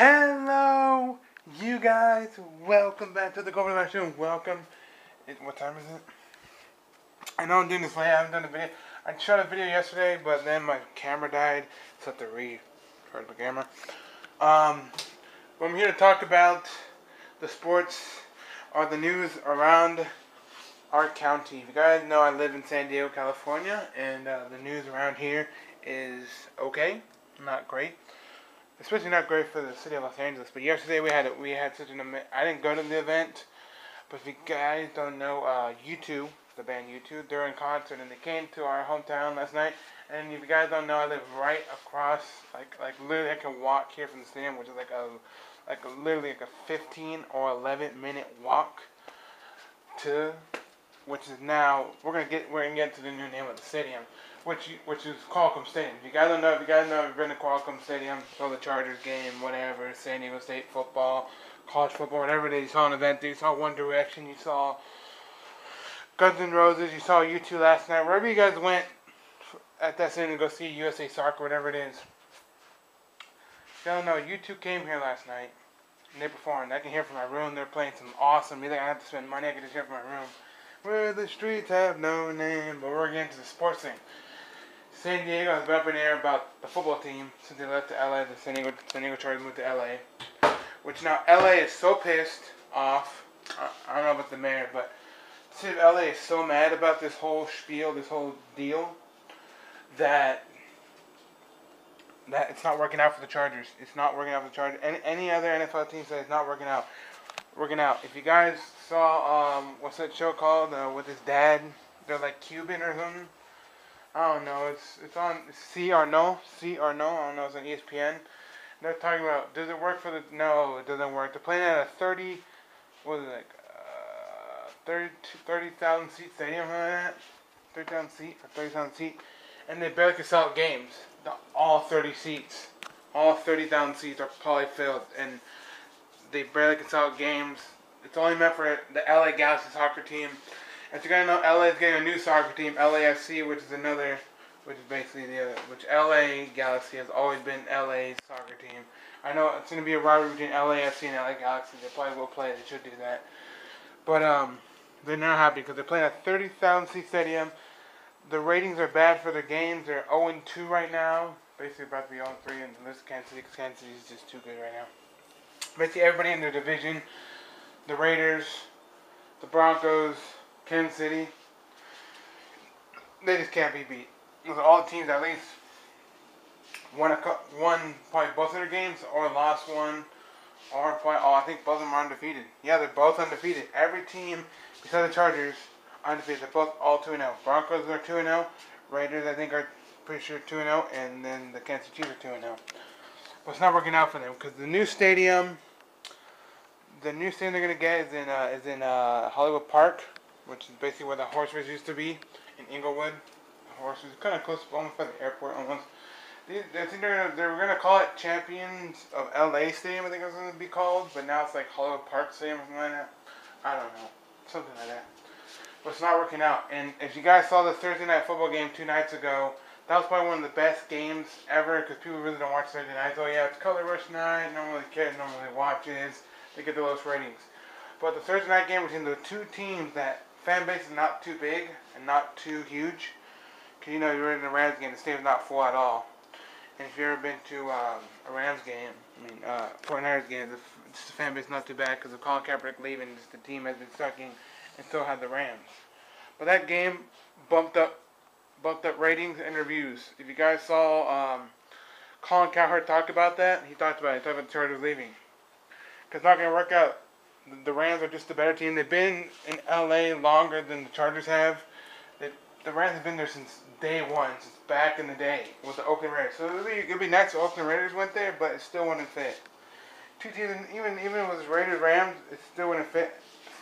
Hello, you guys. Welcome back to the Golden Live Show. Welcome. What time is it? I know I'm doing this late. I haven't done a video. I shot a video yesterday, but then my camera died, so I have to re-record the camera. But I'm here to talk about the sports or the news around our county. If you guys know, I live in San Diego, California, and the news around here is okay, not great. Especially not great for the city of Los Angeles. But yesterday we had such an I didn't go to the event, but if you guys don't know, U2, the band U2, they're in concert and they came to our hometown last night. And if you guys don't know, I live right across, like literally I can walk here from the stadium, which is literally a 15 or 11-minute walk to, which is now we're gonna get to the new name of the stadium. Which is Qualcomm Stadium. If you guys know, I've been to Qualcomm Stadium, saw the Chargers game, whatever, San Diego State football, college football, whatever it is. You saw an event, you saw One Direction, you saw Guns N' Roses, you saw U2 last night. Wherever you guys went at that stadium to go see USA Soccer, whatever it is. If you don't know, U2 came here last night and they performed. I can hear from my room. They're playing some awesome music. I have to spend money. I can just hear from my room. Where the streets have no name, but we're getting to the sports thing. San Diego has been up in the air about the football team since they left to LA. The San Diego Chargers moved to LA. Which now LA is so pissed off. I don't know about the mayor, but the city of LA is so mad about this whole spiel, this whole deal, that it's not working out for the Chargers. It's not working out for the Chargers. Any other NFL team says it's not working out. If you guys saw what's that show called with his dad? They're like Cuban or something. I don't know. It's on See or No. I don't know. It's on ESPN. They're talking about, does it work for the? No, it doesn't work. They're playing at a 30,000 seat stadium, something like that. 30,000 seat, and they barely can sell out games. All 30 seats, all 30,000 seats are probably filled, and they barely can sell out games. It's only meant for the LA Galaxy soccer team. As you guys know, LA is getting a new soccer team, LAFC, which is basically which LA Galaxy has always been LA's soccer team. I know it's going to be a rivalry between LAFC and LA Galaxy. They probably will play. They should do that. But they're not happy because they're playing at 30,000 seat stadium. The ratings are bad for their games. They're 0-2 right now. Basically about to be 0-3, and this Kansas City is just too good right now. Basically everybody in their division, the Raiders, the Broncos, Kansas City, they just can't be beat. All the teams at least won probably both of their games, or lost one, or probably I think both of them are undefeated. Yeah, they're both undefeated. Every team besides the Chargers undefeated. They're both all 2-0. Broncos are 2-0. Raiders I think are pretty sure 2-0, and then the Kansas City Chiefs are 2-0. But it's not working out for them because the new stadium they're gonna get is in Hollywood Park, which is basically where the horse race used to be in Inglewood. The horse race is kind of close, almost by the airport, almost. I think they were gonna call it Champions of LA Stadium. I think it was gonna be called, but now it's like Hollywood Park Stadium or something like that. I don't know, something like that. But it's not working out. And if you guys saw the Thursday night football game 2 nights ago, that was probably one of the best games ever because people really don't watch Thursday nights. Oh yeah, it's color rush night. No one really cares. No one really watches. They get the lowest ratings. But the Thursday night game between the two teams that fan base is not too big and not too huge. Because you know you're in the Rams game, the stadium's not full at all. And if you've ever been to a Rams game, 49ers game, the fan base is not too bad because of Colin Kaepernick leaving, the team has been sucking and still had the Rams. But that game bumped up ratings and reviews. If you guys saw Colin Cowherd talk about that, he talked about the Chargers leaving. Because it's not going to work out. The Rams are just the better team. They've been in LA longer than the Chargers have. The Rams have been there since day one, since back in the day with the Oakland Raiders. So it would be nice if Oakland Raiders went there, but it still wouldn't fit. Two teams, even if it was Raiders Rams, it still wouldn't fit.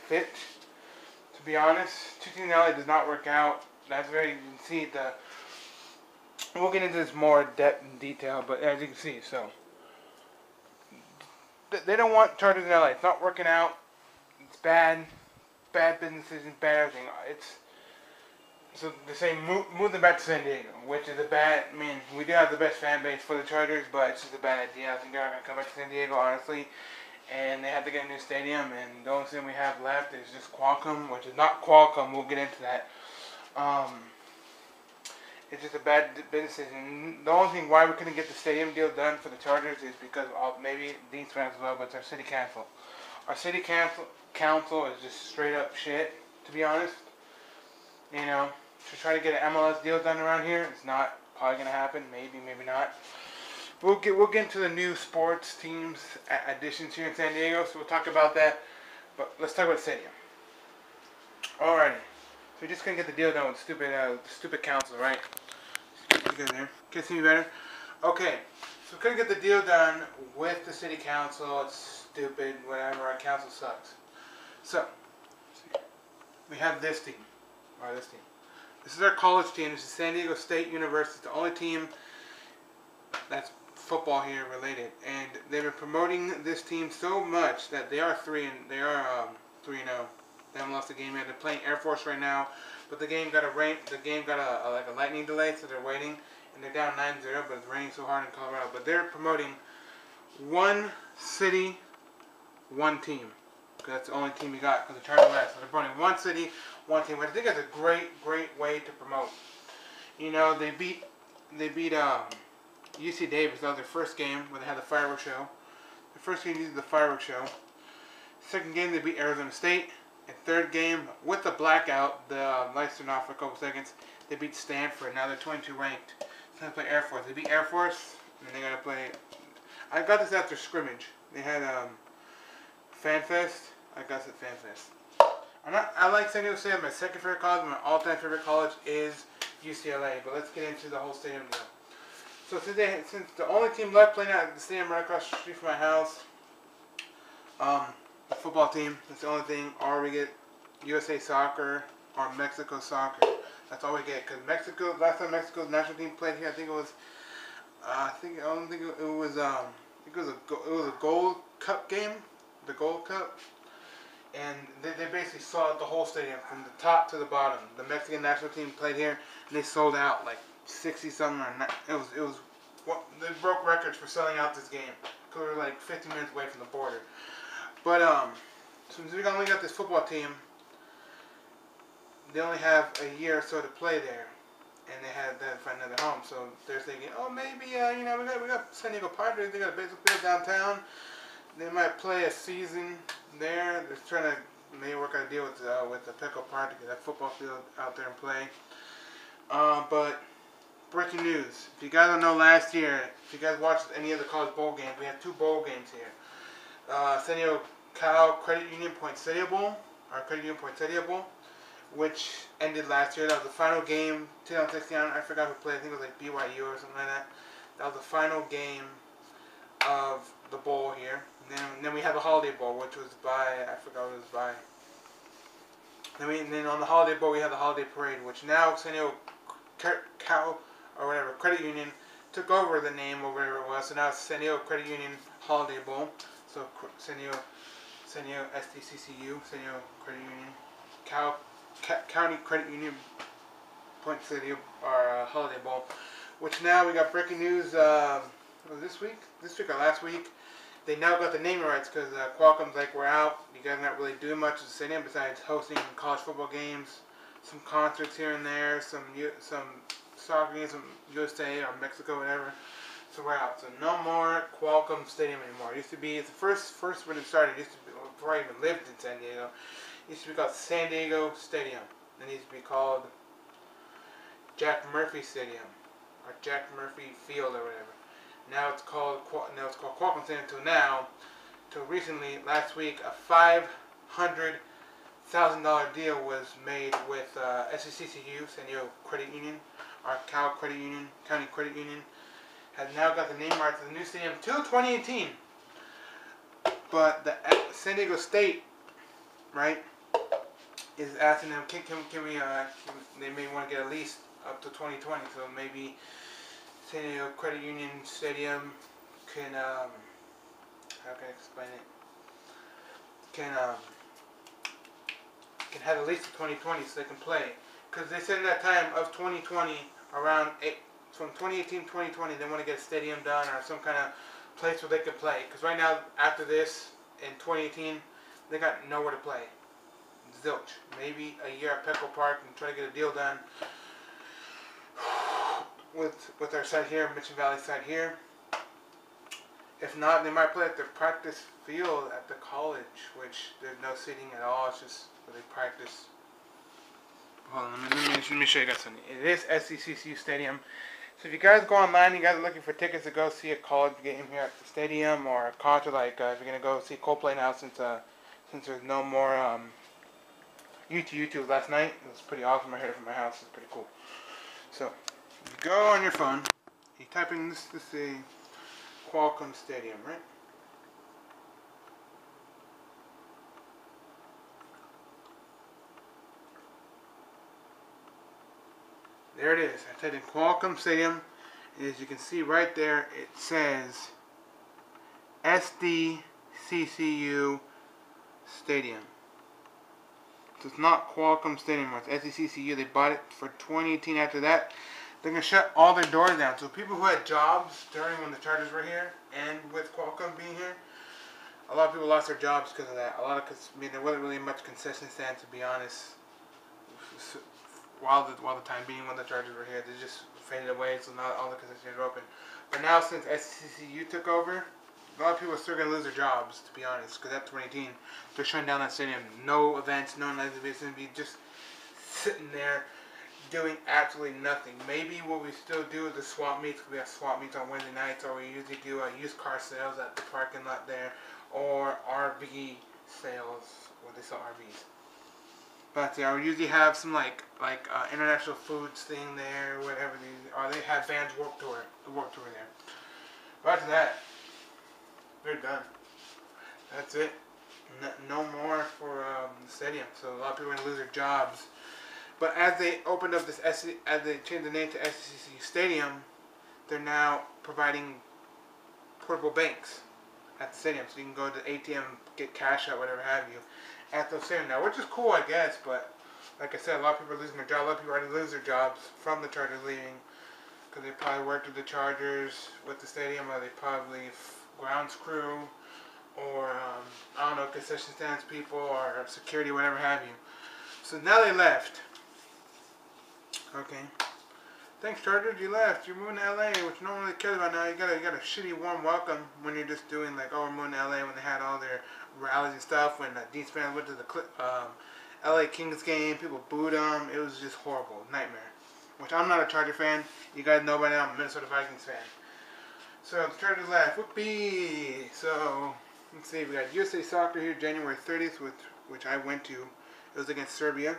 To be honest, two teams in LA does not work out. That's where you can see we'll get into this more depth and detail, but as you can see, so they don't want Chargers in LA. It's not working out. It's bad business decisions, bad everything. so they say move them back to San Diego, which is a bad. I mean, we do have the best fan base for the Chargers, but it's just a bad idea. I think they're not gonna come back to San Diego, honestly. And they have to get a new stadium, and the only thing we have left is just Qualcomm, which is not Qualcomm. We'll get into that. Um, it's just a bad business decision. The only thing why we couldn't get the stadium deal done for the Chargers is because of maybe Dean's fans as well, but it's our city council. Our city council is just straight up shit, to be honest. You know, to try to get an MLS deal done around here, it's not probably gonna happen. Maybe, maybe not. We'll get into the new sports teams additions here in San Diego, so we'll talk about that. But let's talk about the stadium. Alrighty, so we just couldn't get the deal done with stupid council, right? You guys there? Can you see me better? Okay, so we couldn't get the deal done with the city council. It's stupid. Whatever. Our council sucks. So we have this team. Or this team. This is our college team. This is San Diego State University. It's the only team that's football here related, and they've been promoting this team so much that they are 3-0. They haven't lost a game yet. They're playing Air Force right now, but the game got a lightning delay, so they're waiting, and they're down 9-0. But it's raining so hard in Colorado. But they're promoting one city, one team. Because that's the only team we got. Because the Chargers last, so they're promoting one city, one team. Which I think is a great way to promote. You know, they beat UC Davis. That was their first game where they had the fireworks show. The first game used the fireworks show. Second game they beat Arizona State. And third game with the blackout, the lights turned off for a couple seconds. They beat Stanford. Now they're 22 ranked. So they play Air Force. They beat Air Force, and then they gotta play. I got this after scrimmage. They had FanFest. I got it FanFest. I like San Diego State. My second favorite college. My all-time favorite college is UCLA. But let's get into the whole stadium deal. So since the only team left playing at the stadium right across the street from my house, the football team, that's the only thing. Or we get USA Soccer or Mexico Soccer. That's all we get. Because Mexico, last time Mexico's national team played here, I think it was, it was a Gold Cup game, the Gold Cup. And they basically sold out the whole stadium from the top to the bottom. The Mexican national team played here, and they sold out like 60 something or not. It was they broke records for selling out this game because we were like 50 minutes away from the border. But since we only got this football team, they only have a year or so to play there, and they had to find another home. So they're thinking, oh maybe we got San Diego Padres. They got a baseball field downtown. They might play a season there. They're trying to maybe work out a deal with the Petco Park to get that football field out there and play. But breaking news. If you guys don't know, last year, if you guys watched any of the college bowl games, we had 2 bowl games here. San Diego Cal Credit Union Poinsettia Bowl, which ended last year. That was the final game, 2016. I forgot who played. I think it was like BYU or something like that. That was the final game of the bowl here. And then we had the Holiday Bowl, which was I forgot what it was by. Then on the Holiday Bowl, we had the Holiday Parade, which now San Diego Cal or whatever Credit Union took over the name or whatever it was. So now it's San Diego Credit Union Holiday Bowl. So San Diego SDCCU, San Diego Credit Union, County Credit Union Poinsettia or Holiday Bowl. Which now we got breaking news. This week or last week, they now got the naming rights because Qualcomm's like, we're out. You guys are not really doing much as a stadium besides hosting college football games, some concerts here and there, some soccer games, some USA or Mexico, whatever. So we're out. So no more Qualcomm Stadium anymore. It used to be, it's the first when it started, it used to be, before I even lived in San Diego, it used to be called San Diego Stadium. Then it used to be called Jack Murphy Stadium or Jack Murphy Field or whatever. Now it's called Qualcomm Stadium till recently, last week, a $500,000 deal was made with SDCCU, San Diego Credit Union, or Cal Credit Union, County Credit Union, has now got the name rights to the new stadium till 2018. But the San Diego State, right, is asking them, can we, they may want to get at least up to 2020, so maybe San Diego Credit Union Stadium can, how can I explain it? Can have at least 2020 so they can play. because they said in that time of 2020, around from 2018 2020, they want to get a stadium done or some kind of place where they could play. Because right now, after this, in 2018, they got nowhere to play. Zilch. Maybe a year at Petco Park and try to get a deal done with our side here, Mission Valley side here. If not, they might play at their practice field at the college, which there's no seating at all. It's just where they practice. Hold on, let me show you guys something. It is SCCU Stadium. So if you guys go online, you guys are looking for tickets to go see a college game here at the stadium or a concert, like if you're gonna go see Coldplay now, since there's no more YouTube last night. It was pretty awesome. I heard it from my house. It's pretty cool. So you go on your phone, you type in this is a Qualcomm Stadium, right? There it is. I typed in Qualcomm Stadium. As you can see right there, it says SDCCU Stadium. So it's not Qualcomm Stadium, it's SDCCU. They bought it for 2018. After that, they're going to shut all their doors down. So people who had jobs during when the Chargers were here and with Qualcomm being here, a lot of people lost their jobs because of that. There wasn't really much concession stand, to be honest. While the time being when the Chargers were here, they just faded away, so not all the concessions are open. But now since SCCU took over, a lot of people are still going to lose their jobs, to be honest, because at 2018, they're shutting down that stadium. No events, no nights of business, be just sitting there doing absolutely nothing. Maybe what we still do is the swap meets. We have swap meets on Wednesday nights, or we usually do used car sales at the parking lot there, or RV sales, where they sell RVs. But yeah, we usually have some like international foods thing there, whatever or they have Vans Warped Tour there. But after that, they're done. That's it. No more for the stadium. So a lot of people are going to lose their jobs. But as they opened up as they changed the name to SCCU Stadium, they're now providing portable banks at the stadium, so you can go to the ATM, get cash out, whatever have you, at the stadium now, which is cool, I guess. But like I said, a lot of people are losing their job. A lot of people already lose their jobs from the Chargers leaving because they probably worked with the Chargers with the stadium, or they probably grounds crew, or I don't know, concession stands people, or security, whatever have you. So now they left. Okay. Thanks, Chargers. You left. You're moving to LA, which no one really cares about now. You got a shitty warm welcome when you're just doing like, oh, we're moving to LA, when they had all their rallies and stuff. When Dean Span went to the LA Kings game, people booed him. It was just horrible, nightmare. Which I'm not a Charger fan. You guys know by now I'm a Minnesota Vikings fan. So the Chargers left. Whoopee! So let's see. We got USA Soccer here, January 30th, which I went to. It was against Serbia.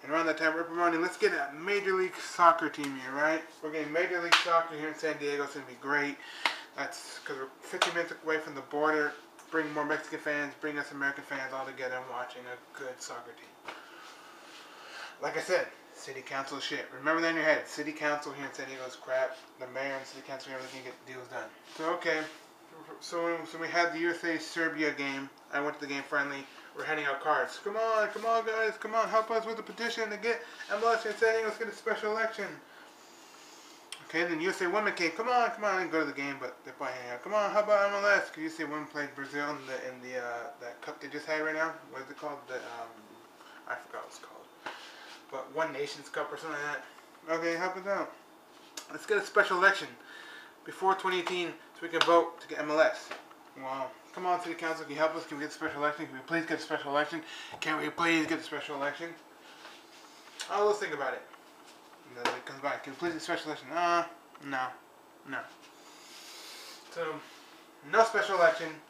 And around that time, we're promoting, let's get a Major League Soccer team here, right? We're getting Major League Soccer here in San Diego. It's going to be great. That's because we're 50 minutes away from the border. Bring more Mexican fans, bring us American fans all together and watching a good soccer team. Like I said, city council shit. Remember that in your head. City council here in San Diego is crap. The mayor and city council here, everything get deals done. So, okay. So we had the USA-Serbia game. I went to the game friendly. We're handing out cards. Come on guys, come on, help us with the petition to get MLS in San Diego. Let's get a special election. Okay, then USA Women came. Come on, I didn't go to the game, but they're probably hanging out. Come on, how about MLS? Because USA Women played Brazil in the that cup they just had right now. What is it called? I forgot what it's called. But One Nations Cup or something like that. Okay, help us out. Let's get a special election before 2018 so we can vote to get MLS. Wow. Come on, City Council, can you help us? Can we get a special election? Can we please get a special election? Can we please get a special election? Oh, let's think about it. And then it comes back. Can we please get a special election? No. So, no special election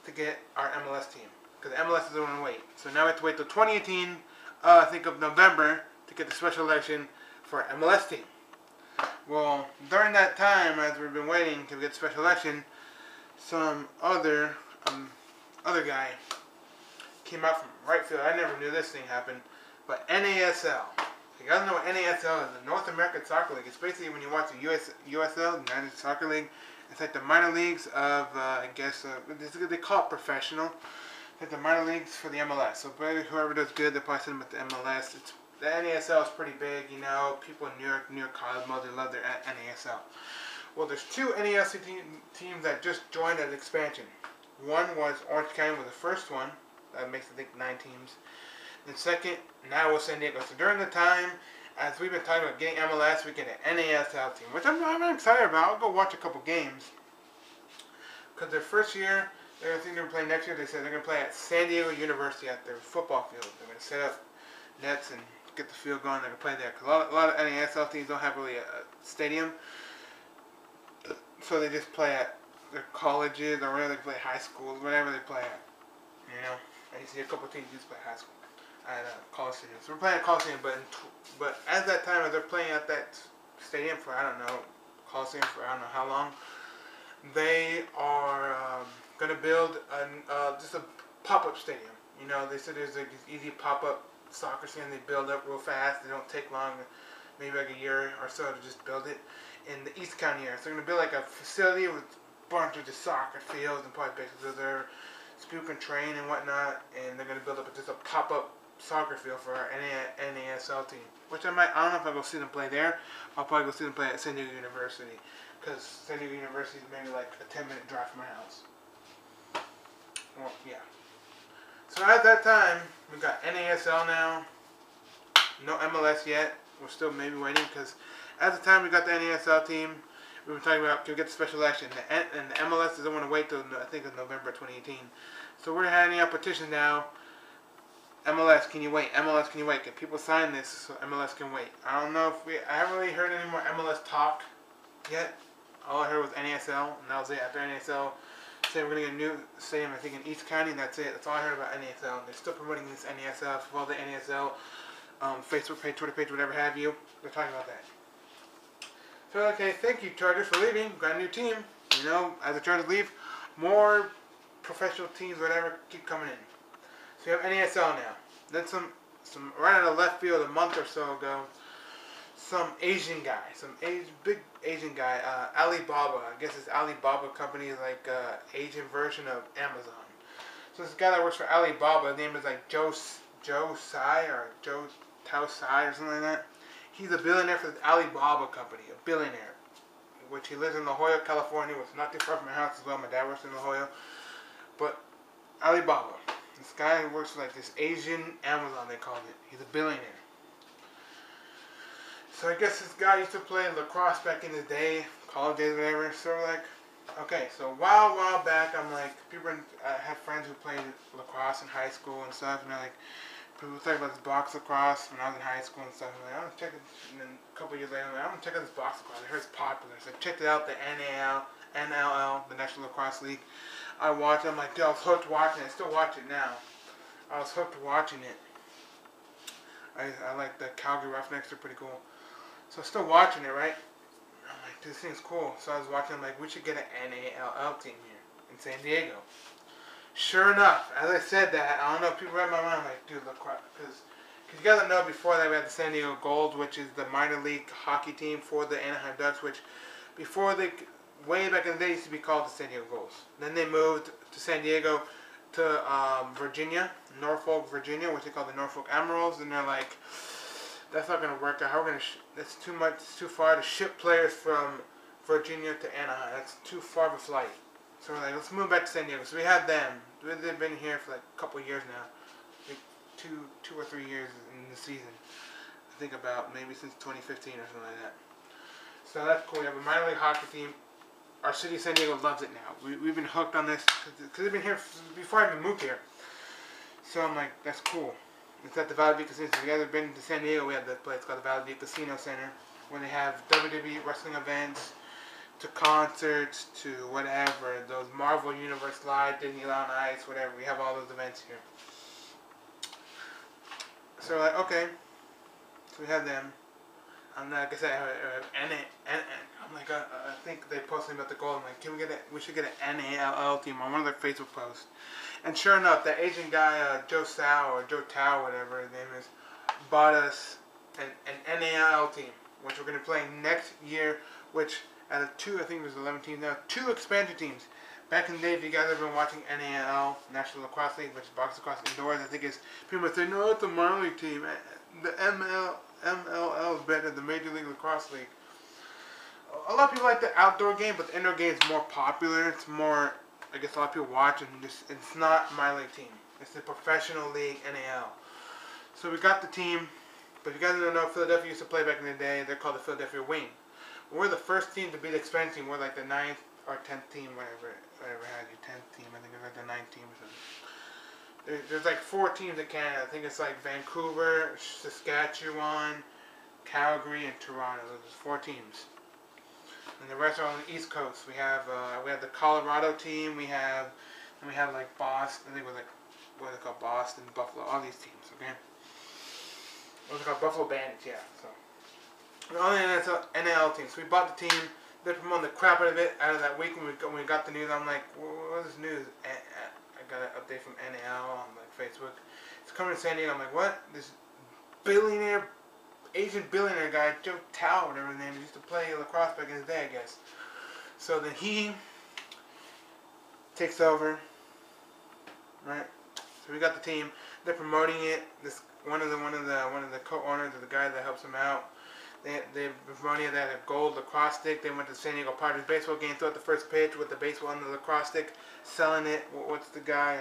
to get our MLS team. Because MLS is on wait. So now we have to wait till 2018, I think of November, to get the special election for our MLS team. Well, during that time, as we've been waiting to get the special election, some other guy came out from right field. I never knew this thing happened, but NASL. You guys know what NASL is? The North American Soccer League. It's basically when you watch the USL, the United Soccer League. It's like the minor leagues of, I guess, they call it professional. It's like the minor leagues for the MLS. So whoever does good, they'll probably send them at the MLS. the NASL is pretty big, you know. People in New York Cosmos, they love their NASL. Well, there's two NASL teams that just joined as expansion. One was Orange County was the first one. That makes, I think, 9 teams. And second, now was San Diego. So during the time, as we've been talking about getting MLS, we get an NASL team, which I'm excited about. I'll go watch a couple games. Because their first year, I think they're playing next year. They said they're going to play at San Diego University at their football field. They're going to set up nets and get the field going. They're going to play there. Because a lot of NASL teams don't have really a stadium. So they just play at their colleges or wherever they play, high schools, whatever they play at. You know? And you see a couple teams just play high school at Coliseum. So we're playing at Coliseum, but at that time, as they're playing at that stadium for, I don't know, Coliseum for I don't know how long, they are going to build just a pop-up stadium. You know, they said there's like this easy pop-up soccer stadium. They build up real fast. They don't take long, maybe like a year or so to just build it in the East County area. So they're going to build like a facility with a bunch of just soccer fields and probably places where they're Scoop and train and whatnot, and they're going to build up just a pop-up soccer field for our NASL team. Which I don't know if I'll go see them play there. I'll probably go see them play at San Diego University. Because San Diego University is maybe like a 10-minute drive from my house. Well, yeah. So at that time, we got NASL now. No MLS yet. We're still maybe waiting because at the time we got the NASL team, we were talking about can we get the special election. And the MLS doesn't want to wait till I think it's November 2018. So we're handing out petitions now. MLS, can you wait? MLS, can you wait? Can people sign this so MLS can wait? I don't know if I haven't really heard any more MLS talk yet. All I heard was NASL, and that was it. After NASL, saying we're going to get a new stadium, I think in East County, and that's it. That's all I heard about NASL. They're still promoting this NASL. For all the NASL Facebook page, Twitter page, whatever have you, they're talking about that. So, okay, thank you, Chargers, for leaving. Got a new team. You know, as the Chargers leave, more professional teams, whatever, keep coming in. So you have NASL now. Then some right out of left field a month or so ago, some Asian guy, big Asian guy, Alibaba. I guess it's Alibaba company, like Asian version of Amazon. So this guy that works for Alibaba, his name is like Joe Tsai or Joe Tao Tsai or something like that. He's a billionaire for the Alibaba company, a billionaire, which he lives in La Jolla, California, which is not too far from my house as well. My dad works in La Jolla. But Alibaba, this guy works for like this Asian Amazon, they called it. He's a billionaire. So I guess this guy used to play lacrosse back in the day, college days, whatever. So we're like, okay, so a while back, I'm like, I have friends who played lacrosse in high school and stuff, and they're like, people talk about this box lacrosse when I was in high school and stuff. I'm like, I'm gonna check it. And then a couple years later, I'm like, I'm gonna check out this box lacrosse. I heard it's popular. So I checked it out, the NLL, the National Lacrosse League. I watched it. I'm like, dude, I was hooked watching it. I still watch it now. I was hooked watching it. I like the Calgary Roughnecks. They're pretty cool. So I'm still watching it, right? I'm like, this thing's cool. So I was watching. I'm like, we should get an NALL team here in San Diego. Sure enough, as I said that, I don't know if people read my mind. I'm like, dude, lacrosse, because you guys don't know, before that we had the San Diego Golds, which is the minor league hockey team for the Anaheim Ducks, which before they, way back in the day, used to be called the San Diego Golds. Then they moved to San Diego, to Virginia, Norfolk, Virginia, which they call the Norfolk Emeralds, and they're like, that's not going to work out. How we're going to? That's too much. It's too far to ship players from Virginia to Anaheim. That's too far of a flight. So we're like, let's move back to San Diego. So we have them. They've been here for like a couple of years now, like two or 3 years in the season. I think about maybe since 2015 or something like that. So that's cool. We have a minor league hockey team. Our city, San Diego, loves it now. We've been hooked on this because they've been here before I even moved here. So I'm like, that's cool. It's at the Valley View Casino. If you guys have been to San Diego, we have that place called the Valley View Casino Center, where they have WWE wrestling events, to concerts, to whatever, those Marvel Universe Live, Disneyland Ice, whatever. We have all those events here. So we're like, okay. So we have them. I'm like I said, and I'm like, I think they posted about the goal. I'm like, we should get an NALL team on one of their Facebook posts. And sure enough, that Asian guy, Joe Tsai or Joe Tao, whatever his name is, bought us an NALL team, which we're going to play next year, which out of I think there's 11 teams now, 2 expansion teams. Back in the day, if you guys have been watching NAL, National Lacrosse League, which is box lacrosse indoors, I think it's people say, no, it's a minor league team. the MLL is better than the Major League Lacrosse League. A lot of people like the outdoor game, but the indoor game is more popular. It's more, I guess a lot of people watch, and just it's not my league team. It's the professional league, NAL. So we got the team, but if you guys don't know, Philadelphia used to play back in the day. They're called the Philadelphia Wing. We're the first team to beat the expansion team. We're like the 9th or 10th team, whatever has you, 10th team. I think it's like the 9th team or something. There's like 4 teams in Canada. I think it's like Vancouver, Saskatchewan, Calgary, and Toronto. Those are 4 teams. And the rest are on the East Coast. We have the Colorado team. We have like Boston. I think we're like what they call Boston, Buffalo. All these teams. Okay. What's it called? Buffalo Bandits. Yeah. So the only NL team. So we bought the team. They promoted the crap out of it out of that week when we got the news. I'm like, what is this news? I got an update from NL on like Facebook. It's coming to San Diego. I'm like, what? This billionaire. Asian billionaire guy, Joe Tao, whatever his name is, used to play lacrosse back in his day, I guess. So then he takes over, right? So we got the team. They're promoting it. This one of the co-owners or the guy that helps them out. They're promoting it. They had a gold lacrosse stick. They went to San Diego Padres baseball game, threw out the first pitch with the baseball on the lacrosse stick, selling it. What's the guy?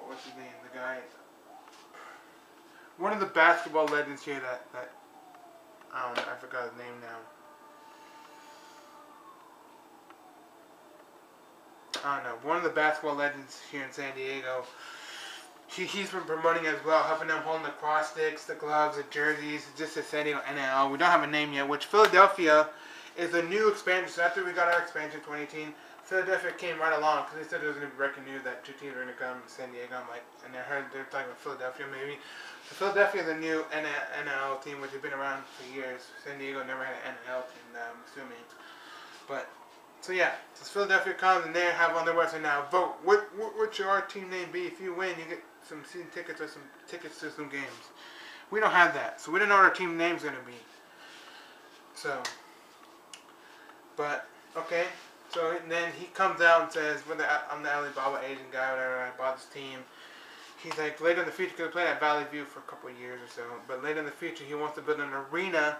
What's his name? The guy. One of the basketball legends here that I don't know, I forgot his name now. I don't know. One of the basketball legends here in San Diego. He's been promoting as well, helping them hold the cross sticks, the gloves, the jerseys, just the San Diego NL. We don't have a name yet, which Philadelphia is a new expansion. So after we got our expansion in 2018, Philadelphia came right along because they said there was going to be breaking news that 2 teams were going to come to San Diego. I'm like, and I heard they're talking about Philadelphia maybe. So Philadelphia is a new NL team, which has been around for years. San Diego never had an NL team, I'm assuming. But, so yeah, so Philadelphia comes and they have on their website now, vote. What should our team name be? If you win, you get some season tickets or some tickets to some games. We don't have that, so we don't know what our team name's going to be. So, but, okay. So then he comes out and says, I'm the Alibaba Asian guy, whatever, I bought this team. He's like, later in the future, because we played at Valley View for a couple of years or so, but later in the future, he wants to build an arena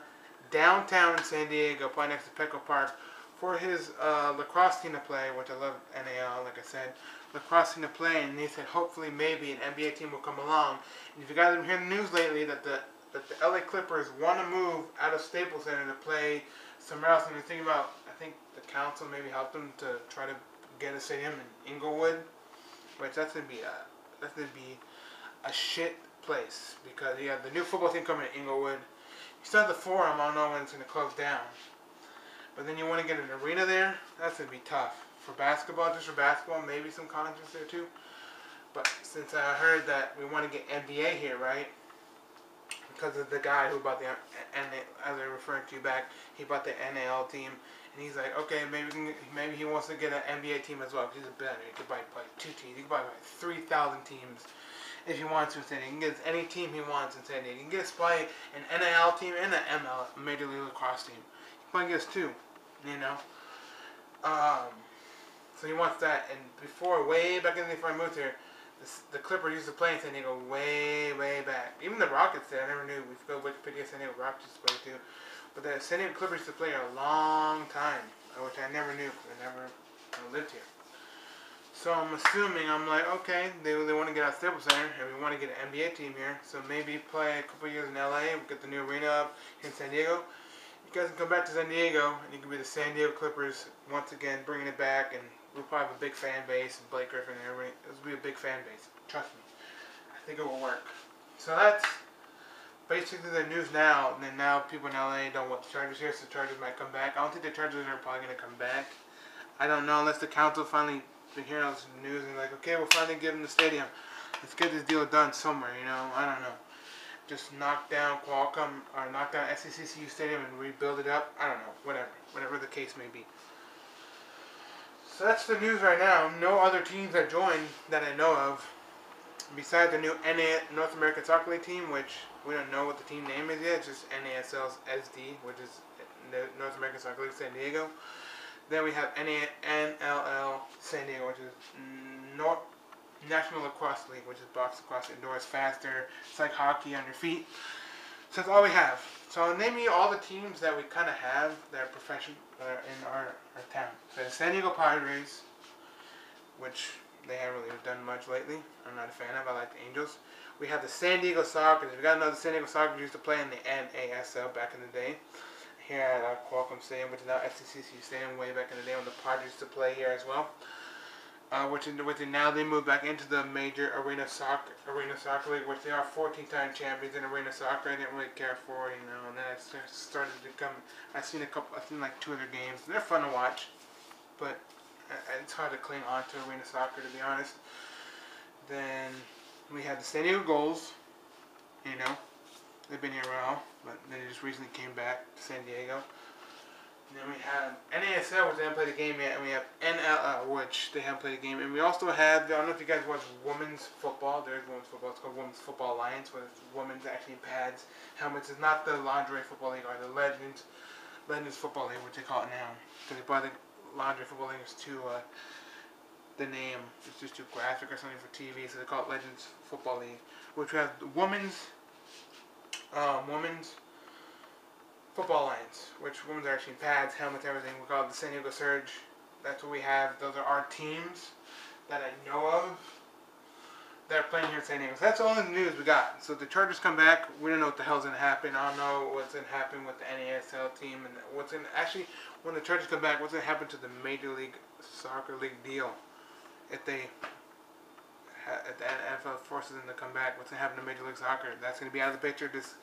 downtown in San Diego, probably next to Petco Park, for his lacrosse team to play, which I love NAL, like I said, lacrosse team to play, and he said, hopefully, maybe an NBA team will come along. And if you guys have been hearing the news lately, that the LA Clippers want to move out of Staples Center to play somewhere else, and they're thinking about, I think the council maybe helped them to try to get a stadium in Inglewood, which that's gonna be a shit place because you have the new football team coming to Inglewood. You still have the Forum. I don't know when it's gonna close down, but then you want to get an arena there. That's gonna be tough for basketball. Just for basketball, maybe some concerts there too. But since I heard that we want to get NBA here, right? Because of the guy who bought the as I referred to you back, he bought the NAL team. And he's like, okay, maybe he wants to get an NBA team as well. Because he's a billionaire. He could buy 2 teams. He could buy 3,000 teams if he wants to in San Diego. He can get any team he wants in San Diego. He can get probably an NAL team and an ML, Major League Lacrosse team. He can probably get 2, you know. So he wants that. And before, way back in the day before I moved here, the Clippers used to play in San Diego way back. Even the Rockets there, I never knew. We go Wikipedia, San Diego Rockets used to play too. But the San Diego Clippers used to play a long time, which I never knew because I never lived here. So I'm assuming, I'm like, okay, they want to get out of Staples Center, and we want to get an NBA team here. So maybe play a couple years in LA, we get the new arena up in San Diego. You guys can come back to San Diego, and you can be the San Diego Clippers once again, bringing it back, and we'll probably have a big fan base, and Blake Griffin and everybody. This will be a big fan base. Trust me. I think it will work. So that's basically the news now. And then now people in LA don't want the Chargers here, so the Chargers might come back. I don't think the Chargers are probably going to come back. I don't know, unless the council finally been hearing all this news and like, okay, we'll finally give them the stadium. Let's get this deal done somewhere, you know. I don't know. Just knock down Qualcomm or knock down SCCU Stadium and rebuild it up. I don't know. Whatever the case may be. So that's the news right now. No other teams have joined that I know of. Besides the new North American Soccer League team, which we don't know what the team name is yet. It's just NASL SD, which is the North American Soccer League San Diego. Then we have NLL San Diego, which is National Lacrosse League, which is box lacrosse indoors, faster. It's like hockey on your feet. So that's all we have. So I'll name you all the teams that we kind of have that are professional in our town. So the San Diego Padres, which they haven't really done much lately. I'm not a fan of. I like the Angels. We have the San Diego Sockers. We got to know the San Diego Sockers used to play in the NASL back in the day. Here at Qualcomm Stadium, which is now FCCC Stadium, way back in the day when the Padres used to play here as well. Which now they moved back into the major Arena Soccer League, which they are 14-time champions in Arena Soccer. I didn't really care for, and then I started to come. I've seen like 2 other games. They're fun to watch, but it's hard to cling on to Arena Soccer, to be honest. Then we have the San Diego Gulls. They've been here a while, but they just recently came back to San Diego. And then we have NASL, which they haven't played a game yet, and we have NLL, which they haven't played a game. And we also have, I don't know if you guys watch women's football. There is women's football. It's called Women's Football Alliance, where it's women's actually in pads, helmets. It's not the Lingerie Football League or the Legends Football League, which they call it now. Because they brought the Lingerie Football League to the name. It's just too graphic or something for TV, so they call it Legends Football League. Which we have the women's Football Alliance, which women's are actually pads, helmets, everything. We call it the San Diego Surge. That's what we have. Those are our teams that I know of that are playing here in San Diego. So that's all the news we got. So the Chargers come back. We don't know what the hell's going to happen. I don't know what's going to happen with the NASL team. And what's going to actually, when the Chargers come back, what's going to happen to the Major League Soccer League deal? If the NFL forces them to come back, what's going to happen to Major League Soccer? That's going to be out of the picture. Just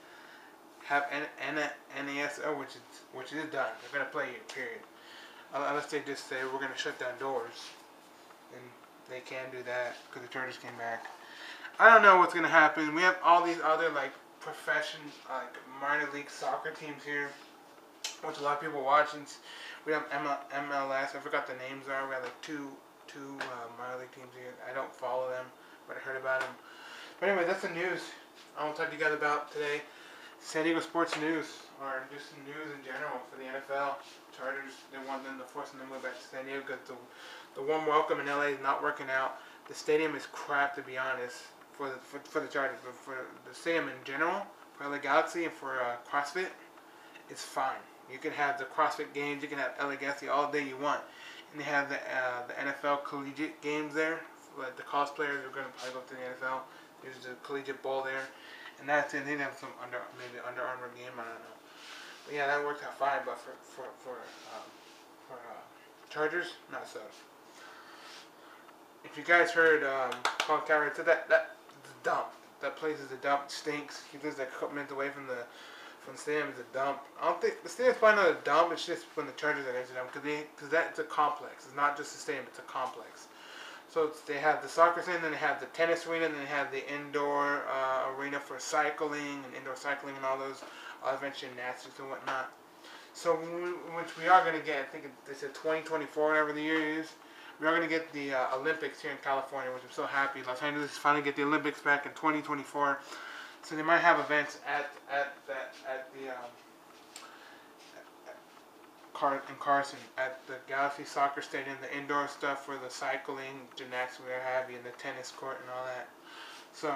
have NASL, which is done. They're going to play it, period. Unless they just say we're going to shut down doors. And they can do that because the Chargers came back. I don't know what's going to happen. We have all these other minor league soccer teams here, which a lot of people watch. And we have MLS. I forgot the names are. We have like two minor league teams here. I don't follow them, but I heard about them. But anyway, that's the news I want to talk to you guys about today. San Diego sports news, or just news in general for the NFL. Chargers, they want them to force them to move back to San Diego because the warm welcome in LA is not working out. The stadium is crap, to be honest, for the Chargers. But for the stadium in general, for LA Galaxy and for CrossFit, it's fine. You can have the CrossFit games, you can have LA Galaxy all day you want. And they have the NFL collegiate games there. Like the cosplayers are going to probably go to the NFL. There's a collegiate bowl there. And that's it. They have some Under Armour game. I don't know. But yeah, that worked out fine. But for Chargers, not so. If you guys heard Colin Cowherd said that's a dump. That place is a dump. It stinks. He lives like a couple minutes away from the stadium. It's a dump. I don't think the stadium's probably not a dump. It's just when the Chargers are against them because that's a complex. It's not just a stadium. It's a complex. So they have the soccer stadium, then they have the tennis arena, and then they have the indoor arena for cycling and indoor cycling and all those advanced gymnastics and whatnot. So which we are going to get, I think it's 2024, whatever the year is. We are going to get the Olympics here in California, which I'm so happy. Los Angeles is finally get the Olympics back in 2024. So they might have events at the in Carson at the Galaxy Soccer Stadium, the indoor stuff for the cycling, gymnastics, what have you, and the tennis court and all that. So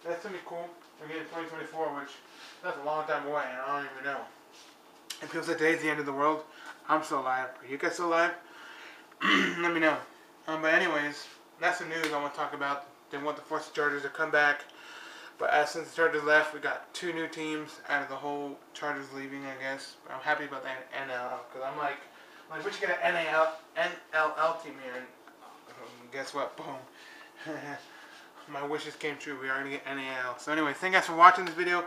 that's gonna be cool. We're getting 2024, which that's a long time away, and I don't even know. It feels like today's the end of the world. I'm still alive. Are you guys still alive? Let me know. But anyways, that's the news I want to talk about. They want the Force Chargers to come back. But since the Chargers left, we got 2 new teams out of the whole Chargers leaving, I guess. I'm happy about the NLL because I'm like, we should get an NLL team here. And guess what? Boom. My wishes came true. We are going to get NAL. So anyway, thank you guys for watching this video.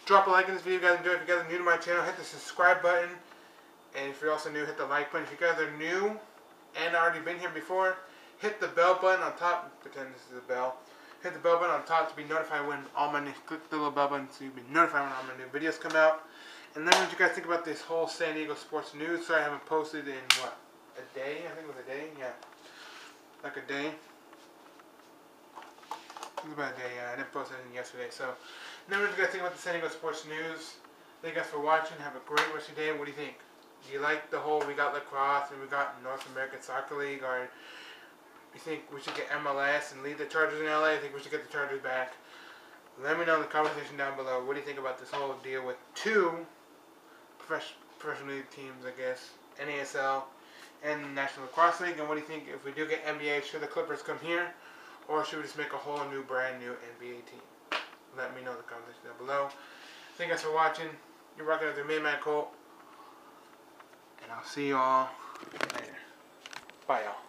Drop a like in this video if you guys enjoyed. If you guys are new to my channel, hit the subscribe button. And if you're also new, hit the like button. If you guys are new and already been here before, hit the bell button on top. Pretend this is a bell. Hit the bell button on top to be notified when all my new, click the little bell button so you'll be notified when all my new videos come out. And then what you guys think about this whole San Diego sports news? Sorry I haven't posted in what, a day? I think it was a day, yeah. Like a day. It was about a day, yeah. I didn't post anything yesterday. So then what do you guys think about the San Diego sports news? Thank you guys for watching. Have a great rest of your day. What do you think? Do you like the whole, we got lacrosse and we got North American Soccer League, or You think we should get MLS and leave the Chargers in LA? I think we should get the Chargers back. Let me know in the comment section down below. What do you think about this whole deal with two professional league teams, I guess, NASL and National Lacrosse League? And what do you think if we do get NBA? Should the Clippers come here, or should we just make a whole new, brand new NBA team? Let me know in the comment section down below. Thank you guys for watching. You're rocking with your main man Colt, and I'll see you all later. Bye, y'all.